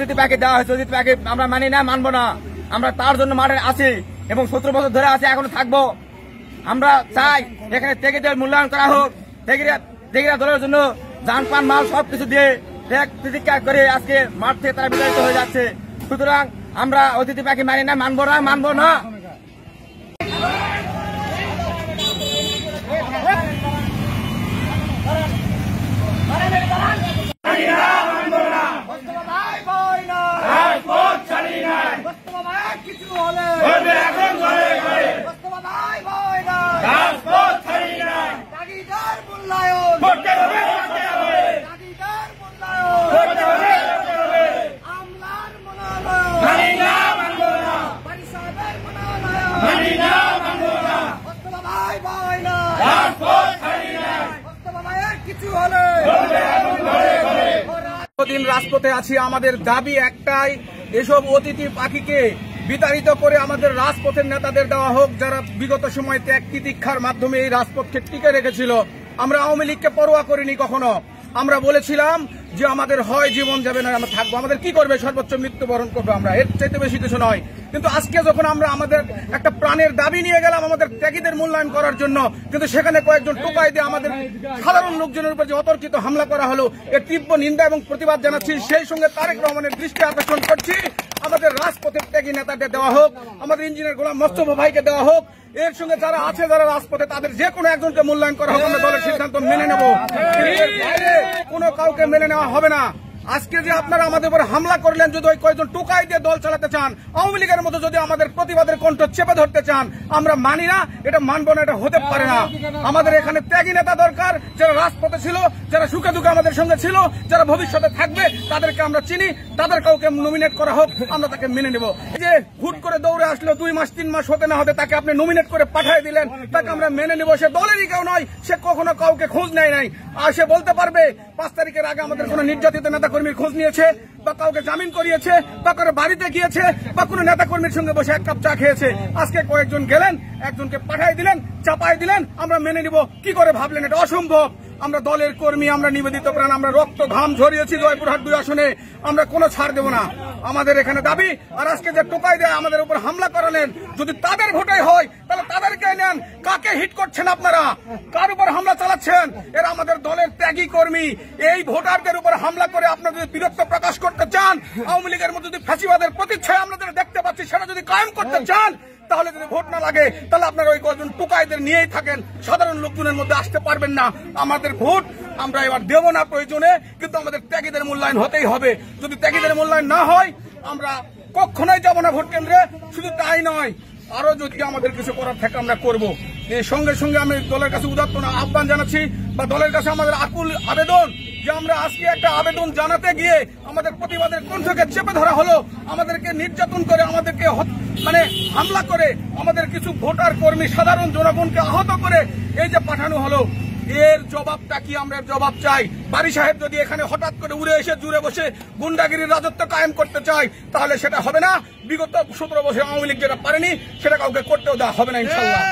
অতিথি প্যাকেজ দেওয়া হয়েছে, অতিথি প্যাকেজ আমরা মানি না, মানবো না। আমরা তার জন্য মাঠে আছি এবং 17 বছর ধরে আছি, এখনো থাকবো। আমরা চাই এখানে ত্যাগীদের মূল্যায়ন করা হোক। ত্যাগীরা দলের জন্য যান পান মাল সবকিছু দিয়ে ত্যাগ প্রতিজ্ঞা করে আজকে মাঠ থেকে তারা বিতাড়িত হয়ে যাচ্ছে। সুতরাং আমরা অতিথি প্যাকেজ মানি না, মানবো না, মানবো না। দিন রাজপথে আছি। আমাদের দাবি একটাই, এসব অতিথি পাখিকে বিতাড়িত করে আমাদের রাজপথের নেতাদের দেওয়া হোক, যারা বিগত সময় ত্যাগ তিতিক্ষার মাধ্যমে এই রাজপথকে টিকে রেখেছিল। আমরা আওয়ামী লীগকে পরোয়া করিনি কখনো। আমরা বলেছিলাম যে আমাদের হয় জীবন যাবে না আমরা থাকবো, আমাদের কি করবে, সর্বোচ্চ মৃত্যুবরণ করবো, আমরা এর চাইতে বেশি কিছু নয়। কিন্তু আজকে যখন আমরা আমাদের একটা প্রাণের দাবি নিয়ে গেলাম আমাদের ত্যাগীদের মূল্যায়ন করার জন্য, কিন্তু সেখানে কয়েকজন টোকাই দিয়ে আমাদের সাধারণ লোকজনের উপর যে অতর্কিত হামলা করা হলো, এর তীব্র নিন্দা এবং প্রতিবাদ জানাচ্ছি। সেই সঙ্গে তারেক রহমানের দৃষ্টি আকর্ষণ করছি, আমাদের রাজপথের ত্যাগী নেতাদের দেওয়া হোক, আমাদের ইঞ্জিনিয়ার গোলাম মোস্তফা ভাইকে দেওয়া হোক, এর সঙ্গে যারা আছে যারা রাজপথে তাদের যে কোনো একজনকে মূল্যায়ন করা হোক। আমরা দলের সিদ্ধান্ত মেনে নেব, এর বাইরে কোনো কাউকে মেনে নেওয়া হবে না। আজকে যে আপনারা আমাদের উপর হামলা করলেন, যদি ওই কয়েকজন টোকাই দিয়ে দল চালাতে চান, আওয়ামী লীগের মতো যদি আমাদের প্রতিবাদের কণ্ঠ চেপে ধরতে চান, আমরা মানি না, এটা মানব না, এটা হতে পারে না। আমাদের এখানে ত্যাগী নেতা দরকার, যারা রাজপথে ছিল, যারা সুখে দুঃখে আমাদের সঙ্গে ছিল, যারা ভবিষ্যতে থাকবে, তাদেরকে আমরা চিনি, তাদের কাউকে নমিনেট করা হোক, আমরা তাকে মেনে নেব। যে হুট করে দৌড়ে আসলো 2 মাস 3 মাস হতে না হতে তাকে আপনি নমিনেট করে পাঠিয়ে দিলেন, তাকে আমরা মেনে নেব। সে দলেরই কেউ নয়, সে কখনো কাউকে খোঁজ নেয় নাই। আর সে বলতে পারবে 5 তারিখের আগে আমাদের কোন নির্যাতিত নেতাকর্মীর খোঁজ নিয়েছে, বা কাউকে জামিন করিয়েছে, বা কারো বাড়িতে গিয়েছে, বা কোনো নেতাকর্মীর সঙ্গে বসে 1 কাপ চা খেয়েছে। আজকে কয়েকজন গেলেন, একজনকে পাঠিয়ে দিলেন, চাপাই দিলেন, আমরা মেনে নিব। কি করে ভাবলেন? এটা অসম্ভব। আমরা দলের কর্মী, আমরা নিবেদিত প্রাণ, আমরা রক্ত ঘাম ঝরিয়েছি জয়পুরহাট 2 আসনে, আমরা কোনো ছাড় দেব না। আমাদের এখানে দাবি, আর আজকে যে টোকাই দেয় আমাদের উপর হামলা করালেন, যদি তাদের ভোটাই হয় তাহলে তাদেরকে নেন। কাকে হিট করছেন আপনারা? কার উপর হামলা চালাচ্ছেন? এরা আমাদের দলের ত্যাগী কর্মী। এই ভোটারদের উপর হামলা করে আপনারা যদি বীরত্ব প্রকাশ করতে চান, আওয়ামী লীগের মধ্যে যদি ফ্যাসিবাদের প্রতিচ্ছায়া আমরা যেটা দেখতে পাচ্ছি সেটা যদি কায়েম করতে চান, তাহলে যদি ভোট না লাগে তাহলে আপনারা ওই কয়েকজন টোকাইদের নিয়েই থাকেন, সাধারণ লোকজনের মধ্যে আসতে পারবেন না। আমাদের ভোট আমরা এবার দেব না প্রয়োজনে, কিন্তু আমাদের ত্যাগীদের মূল্যায়ন হতেই হবে। যদি ত্যাগীদের মূল্যায়ন না হয় আমরা কখনোই যাব না ভোট কেন্দ্রে। শুধু তাই নয়, আরো যদি আমাদের কিছু করার থাকে আমরা করব। এই সঙ্গে সঙ্গে আমি দলের কাছে উদাত্ত আহ্বান জানাচ্ছি, বা দলের কাছে আমাদের আকুল আবেদন, যে আমরা আজকে একটা আবেদন জানাতে গিয়ে আমাদের প্রতিবাদের কণ্ঠকে চেপে ধরা হলো, আমাদেরকে নির্যাতন করে, আমাদেরকে হামলা করে, আমাদের কিছু ভোটার কর্মী সাধারণ জনগণকে আহত করে এই যে পাঠানো হলো, এর জবাবটা কি? আমরা জবাব চাই। বাড়ি সাহেব যদি এখানে হঠাৎ করে উড়ে এসে জুড়ে বসে গুন্ডাগিরির রাজত্ব কায়েম করতে চায়, তাহলে সেটা হবে না। বিগত 17 বছর আওয়ামী লীগ যেটা পারেনি সেটা কাউকে করতেও দেওয়া হবে না ইনশাল্লাহ।